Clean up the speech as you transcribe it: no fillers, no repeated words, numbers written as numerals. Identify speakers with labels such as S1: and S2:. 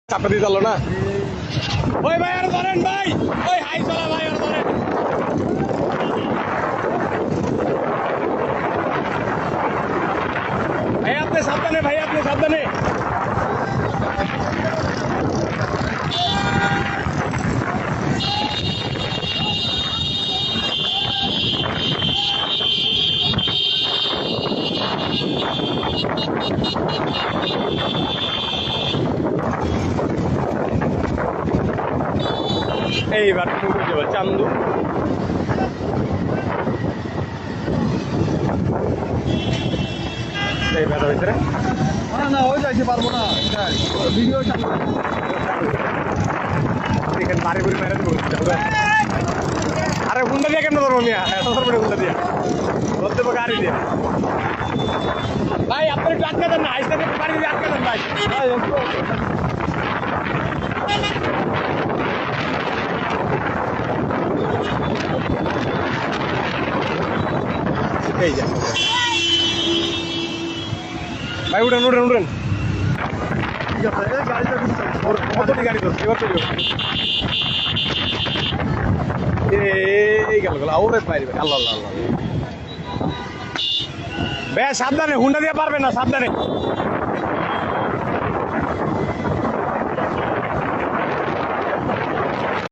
S1: চাপা দিয়ে চালো না ওই ভাই আর ধরেন ভাই ওই হাই চলা ভাই আর ধরেন ভাই আপনি সাবধানে এইবার শুরু যাবে চান্দু এই ব্যাটা ভিতরে
S2: না ওই যাইতে পারবো না ভিডিও
S1: এখানে বাড়ি ঘুরে মেরে দেবো আরে হুন্ডা দিয়ে কেন ধরবো মিয়া এত ধরবে হুন্ডা দিয়া ধরতে পারবো গাড়ি দিয়ে ভাই আপনি একটু আটকে দেন না আইসা গাড়ি দিয়ে আটকে দেন ভাই এই যা ভাই উঠেন
S2: ঠিক আছে গাড়িটা
S1: কতটি গাড়ি ধরছে এবার চলবে এই গেল আউরে পাইবে আল্লাহ ভাই সাবধানে হুন্ডা দিয়ে পারবে না সাবধানে